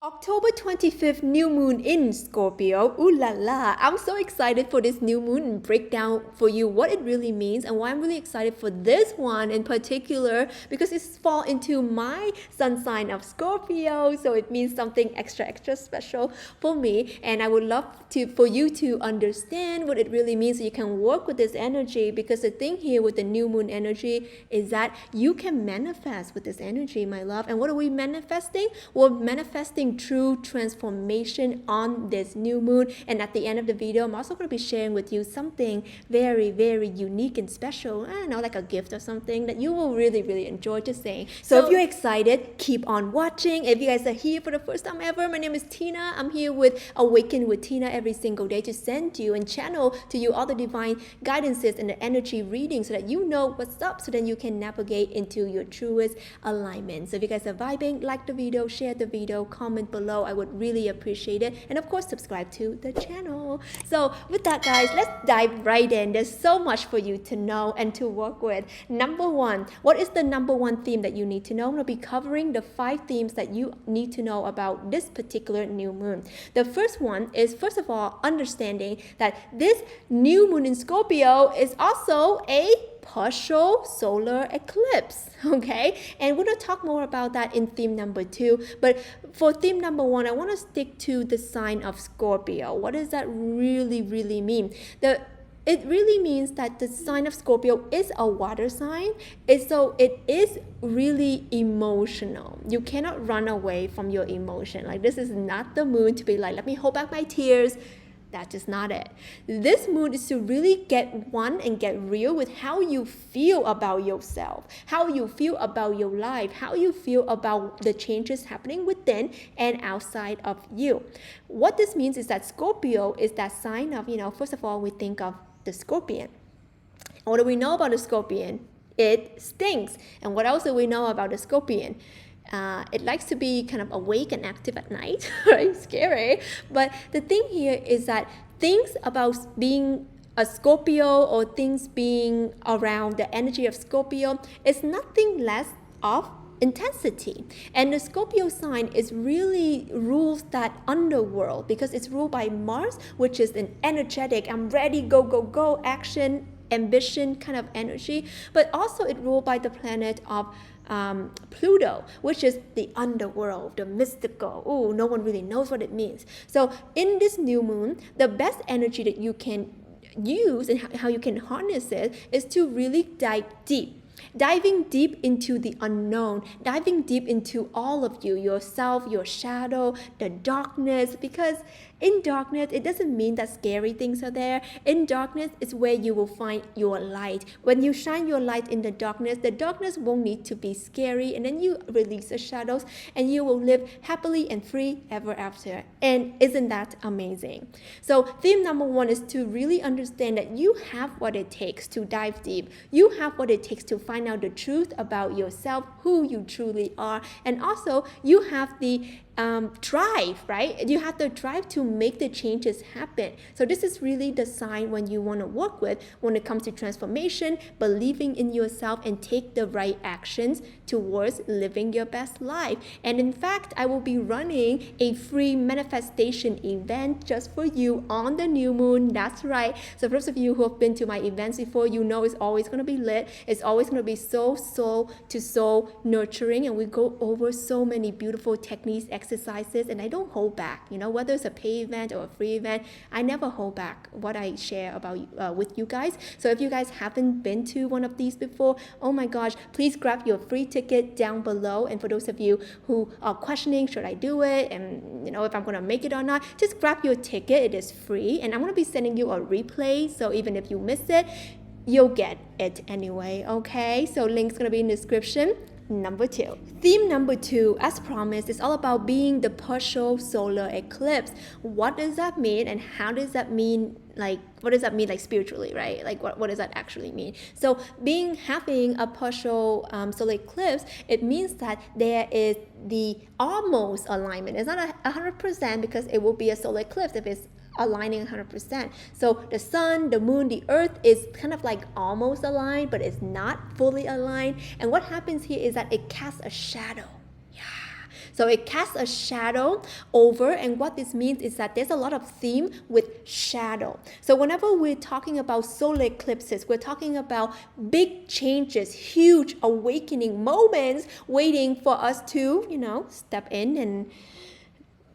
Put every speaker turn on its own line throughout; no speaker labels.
October 25th, new moon in Scorpio. Ooh la la. I'm so excited for this new moon and break down for you what it really means and why I'm really excited for this one in particular because it's fall into my sun sign of Scorpio. So it means something extra special for me. And I would love for you to understand what it really means so you can work with this energy, because the thing here with the new moon energy is that you can manifest with this energy, my love. And what are we manifesting? We're manifesting true transformation on this new moon. And at the end of the video, I'm also going to be sharing with you something very unique and special. I don't know, like a gift or something that you will really enjoy just saying. So if you're excited, keep on watching. If you guys are here for the first time ever, my name is Tina. I'm here with Awaken with Tina every single day to send you and channel to you all the divine guidances and the energy reading so that you know what's up, so then you can navigate into your truest alignment. So if you guys are vibing, like the video, share the video, comment below. I would really appreciate it. And of course, subscribe to the channel. So with that, guys, let's dive right in. There's so much for you to know and to work with. Number one, what is the number one theme that you need to know? I'm going to be covering the 5 themes that you need to know about this particular new moon. The first one is, first of all, understanding that this new moon in Scorpio is also a partial solar eclipse, okay? And we're going to talk more about that in theme number 2. But for theme number 1, I want to stick to the sign of Scorpio. What does that really mean? It really means that the sign of Scorpio is a water sign, so it is really emotional. You cannot run away from your emotion. Like, this is not the moon to be like, let me hold back my tears. That's just not it. This moon is to really get one and get real with how you feel about yourself, how you feel about your life, how you feel about the changes happening within and outside of you. What this means is that Scorpio is that sign of, first of all, we think of the scorpion. What do we know about the scorpion? It stinks. And what else do we know about the scorpion? It likes to be kind of awake and active at night, right? Scary. But the thing here is that things about being a Scorpio or things being around the energy of Scorpio is nothing less of intensity. And the Scorpio sign is really rules that underworld because it's ruled by Mars, which is an energetic, I'm ready, go, action, ambition kind of energy. But also it ruled by the planet of Pluto, which is the underworld, the mystical. Oh, no one really knows what it means. So in this new moon, the best energy that you can use and how you can harness it is to really dive deep. Diving deep into the unknown, diving deep into all of you, yourself, your shadow, the darkness, because in darkness, it doesn't mean that scary things are there. In darkness is where you will find your light. When you shine your light in the darkness won't need to be scary, and then you release the shadows and you will live happily and free ever after. And isn't that amazing? So theme number 1 is to really understand that you have what it takes to dive deep. You have what it takes to find out the truth about yourself, who you truly are, and also you have the drive, right? You have the drive to make the changes happen. So this is really the sign when you want to work with when it comes to transformation, believing in yourself, and take the right actions towards living your best life. And in fact, I will be running a free manifestation event just for you on the new moon. That's right. So for those of you who have been to my events before, you know it's always going to be lit. It's always going to be so soul to soul nurturing, and we go over so many beautiful techniques, exercises, and I don't hold back. Whether it's a pay event or a free event, I never hold back what I share about with you guys. So if you guys haven't been to one of these before, oh my gosh, please grab your free ticket down below. And for those of you who are questioning, should I do it, and if I'm going to make it or not, just grab your ticket. It is free, and I'm going to be sending you a replay, so even if you miss it, you'll get it anyway, okay? So link's going to be in the description. Number 2. Theme number 2, as promised, is all about being the partial solar eclipse. What does that mean, and how does that mean, what does that mean spiritually, right? What does that actually mean? So having a partial solar eclipse, it means that there is the almost alignment. It's not 100% because it will be a solar eclipse if it's aligning 100%. So the sun, the moon, the earth is kind of almost aligned, but it's not fully aligned. And what happens here is that it casts a shadow. Yeah. So it casts a shadow over, and what this means is that there's a lot of theme with shadow. So whenever we're talking about solar eclipses, we're talking about big changes, huge awakening moments waiting for us to, step in and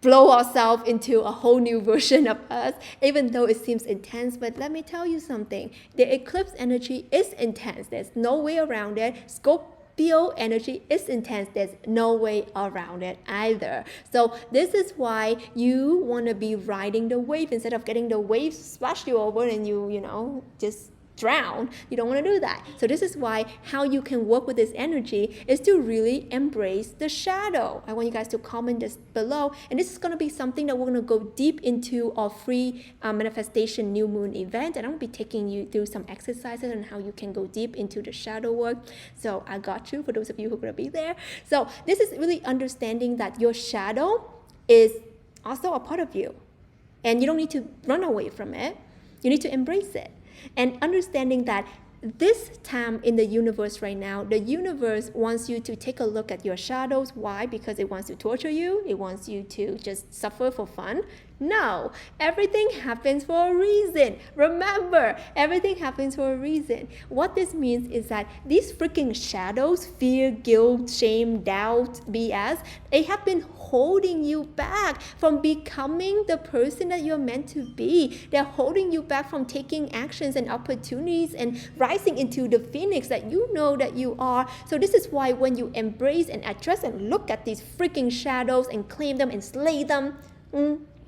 blow ourselves into a whole new version of us, even though it seems intense. But let me tell you something, the eclipse energy is intense. There's no way around it. Scorpio energy is intense. There's no way around it either. So this is why you want to be riding the wave instead of getting the wave splash you over and you just drown. You don't want to do that. So this is why how you can work with this energy is to really embrace the shadow. I want you guys to comment this below, and this is going to be something that we're going to go deep into our free manifestation new moon event, and I'm going to be taking you through some exercises on how you can go deep into the shadow work. So I got you for those of you who are going to be there. So this is really understanding that your shadow is also a part of you, and you don't need to run away from it. You need to embrace it. And understanding that this time in the universe right now, the universe wants you to take a look at your shadows. Why? Because it wants to torture you. It wants you to just suffer for fun. No, everything happens for a reason. Remember, everything happens for a reason. What this means is that these freaking shadows, fear, guilt, shame, doubt, BS, they have been holding you back from becoming the person that you're meant to be. They're holding you back from taking actions and opportunities and rising into the phoenix that you know that you are. So this is why when you embrace and address and look at these freaking shadows and claim them and slay them,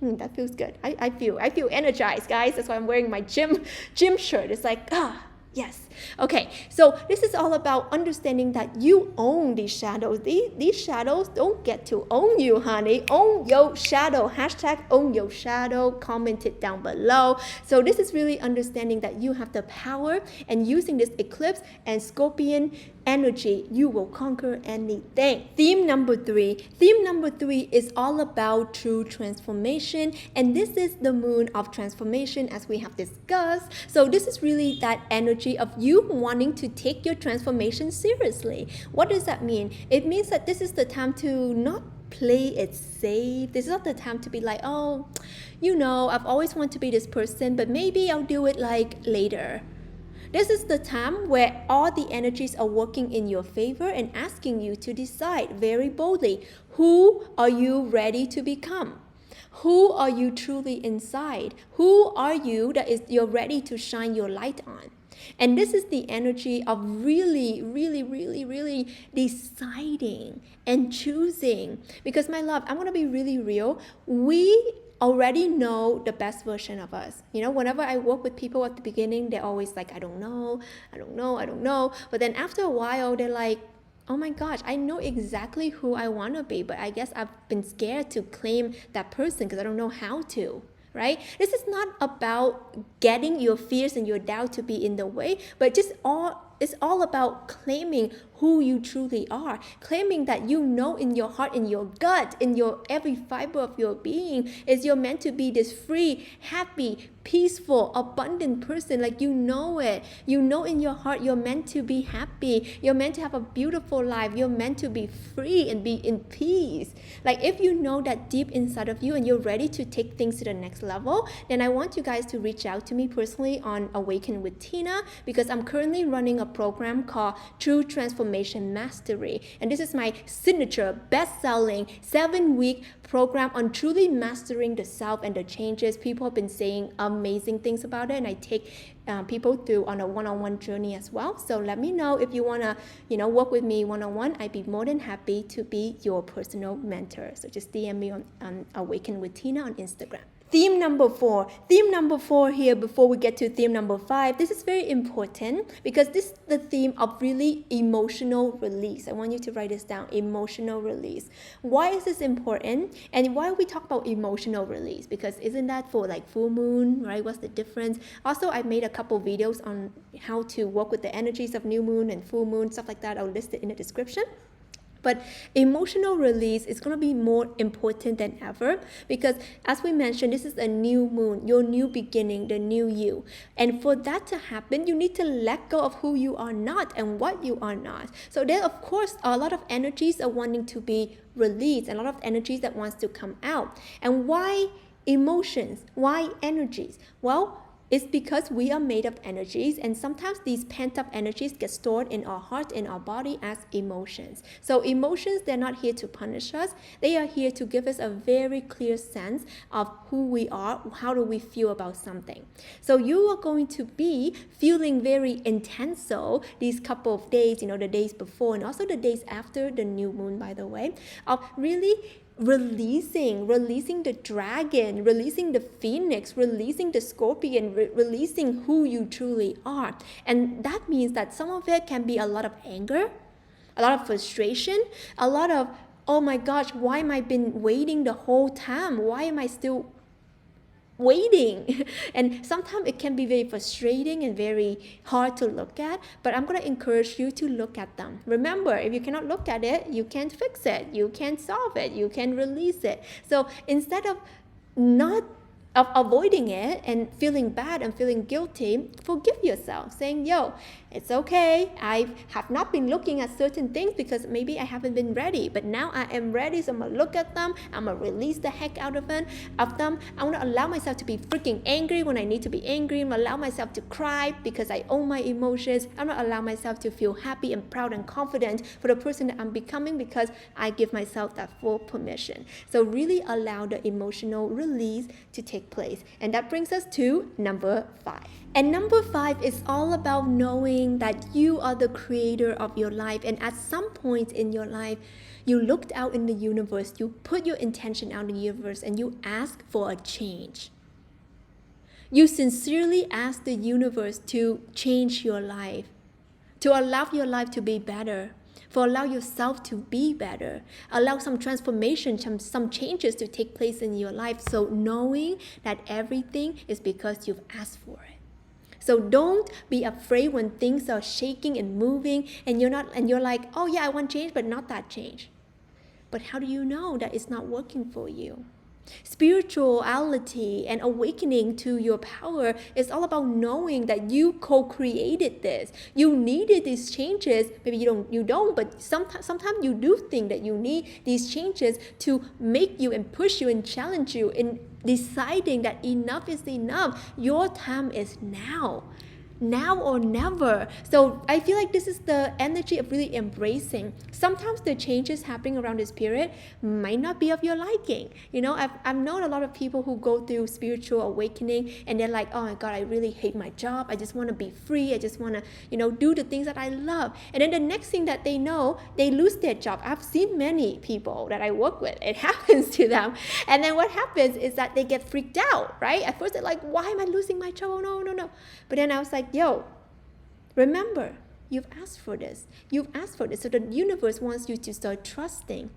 that feels good. I feel energized, guys. That's why I'm wearing my gym shirt. It's like, yes. Okay, so this is all about understanding that you own these shadows. These shadows don't get to own you, honey. Own your shadow. Hashtag own your shadow. Comment it down below. So this is really understanding that you have the power, and using this eclipse and Scorpion energy, you will conquer anything. Theme number 3. Theme number 3 is all about true transformation, and this is the moon of transformation as we have discussed. So this is really that energy of you wanting to take your transformation seriously. What does that mean? It means that this is the time to not play it safe. This is not the time to be like, oh, I've always wanted to be this person, but maybe I'll do it like later. This is the time where all the energies are working in your favor and asking you to decide very boldly, who are you ready to become? Who are you truly inside? Who are you that you're ready to shine your light on? And this is the energy of really, really, really, really deciding and choosing. Because my love, I want to be really real. We already know the best version of us. Whenever I work with people at the beginning, they're always like, I don't know. But then after a while, they're like, oh my gosh, I know exactly who I want to be, but I guess I've been scared to claim that person because I don't know how to. Right? This is not about getting your fears and your doubt to be in the way, but it's all about claiming who you truly are, claiming that in your heart, in your gut, in your every fiber of your being, is you're meant to be this free, happy, peaceful, abundant person. Like it. In your heart, you're meant to be happy. You're meant to have a beautiful life. You're meant to be free and be in peace. Like if you know that deep inside of you and you're ready to take things to the next level, then I want you guys to reach out to me personally on Awaken with Tina, because I'm currently running a program called True Transformation Mastery. And this is my signature, best-selling 7-week program on truly mastering the self and the changes. People have been saying amazing things about it, and I take people through on a one-on-one journey as well. So let me know if you want to, work with me one-on-one. I'd be more than happy to be your personal mentor. So just DM me on Awaken with Tina on Instagram. Theme number 4. Theme number 4 here before we get to theme number 5. This is very important because this is the theme of really emotional release. I want you to write this down, emotional release. Why is this important? And why we talk about emotional release? Because isn't that for like full moon, right? What's the difference? Also, I made a couple videos on how to work with the energies of new moon and full moon, stuff like that. I'll list it in the description. But emotional release is going to be more important than ever because, as we mentioned, this is a new moon, your new beginning, the new you. And for that to happen, you need to let go of who you are not and what you are not. So there, of course, a lot of energies are wanting to be released, and a lot of energies that wants to come out. And why emotions? Why energies? Well, it's because we are made of energies, and sometimes these pent-up energies get stored in our heart, in our body as emotions. So emotions, they're not here to punish us. They are here to give us a very clear sense of who we are, how do we feel about something. So you are going to be feeling very intense these couple of days, the days before and also the days after the new moon, by the way, of really releasing the dragon, releasing the phoenix, releasing the scorpion, releasing who you truly are. And that means that some of it can be a lot of anger, a lot of frustration, a lot of, oh my gosh, why am I been waiting the whole time? Why am I still waiting? And sometimes it can be very frustrating and very hard to look at, but I'm going to encourage you to look at them. Remember, if you cannot look at it, you can't fix it, you can't solve it, you can release it. So instead of avoiding it and feeling bad and feeling guilty, forgive yourself, saying, yo, it's okay, I have not been looking at certain things because maybe I haven't been ready, but now I am ready, so I'm gonna look at them, I'm gonna release the heck out of them. I'm gonna allow myself to be freaking angry when I need to be angry. I'm gonna allow myself to cry because I own my emotions. I'm gonna allow myself to feel happy and proud and confident for the person that I'm becoming because I give myself that full permission. So really allow the emotional release to take place. And that brings us to number 5. And number 5 is all about knowing that you are the creator of your life. And at some point in your life, you looked out in the universe, you put your intention out in the universe, and you asked for a change. You sincerely asked the universe to change your life, to allow your life to be better, for allow yourself to be better, allow some transformation, some changes to take place in your life. So knowing that everything is because you've asked for it. So don't be afraid when things are shaking and moving and you're like, oh yeah, I want change, but not that change. But how do you know that it's not working for you? Spirituality and awakening to your power is all about knowing that you co-created this. You needed these changes. Maybe you don't, but sometimes you do think that you need these changes to make you and push you and challenge you in deciding that enough is enough. Your time is now or never. So I feel like this is the energy of really embracing. Sometimes the changes happening around this period might not be of your liking. I've known a lot of people who go through spiritual awakening and they're like, oh my God, I really hate my job. I just want to be free. I just want to, do the things that I love. And then the next thing that they know, they lose their job. I've seen many people that I work with. It happens to them. And then what happens is that they get freaked out, right? At first they're like, why am I losing my job? Oh, no. But then I was like, yo, remember, you've asked for this. So the universe wants you to start trusting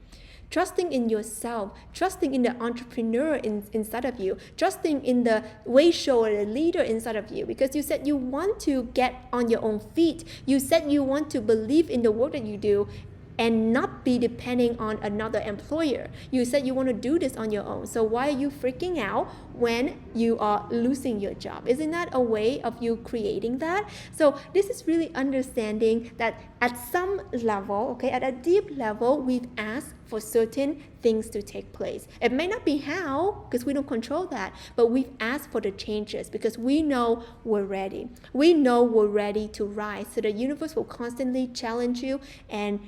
in yourself, trusting in the entrepreneur inside of you, trusting in the way show or the leader inside of you, because you said you want to get on your own feet. You said you want to believe in the work that you do and not be depending on another employer. You said you want to do this on your own. So why are you freaking out when you are losing your job? Isn't that a way of you creating that? So this is really understanding that at some level, at a deep level, we've asked for certain things to take place. It may not be how, because we don't control that, but we've asked for the changes because we know we're ready. We know we're ready to rise. So the universe will constantly challenge you and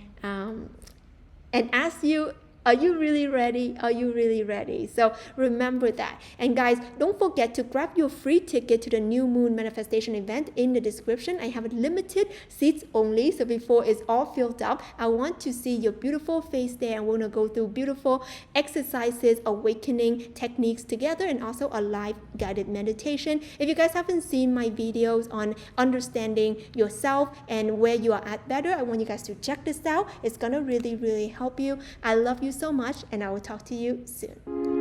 ask you, are you really ready? Are you really ready? So remember that. And guys, don't forget to grab your free ticket to the New Moon Manifestation event in the description. I have limited seats only, so before it's all filled up, I want to see your beautiful face there, and we're going to go through beautiful exercises, awakening techniques together, and also a live guided meditation. If you guys haven't seen my videos on understanding yourself and where you are at better, I want you guys to check this out. It's going to really, really help you. I love you so much, and I will talk to you soon.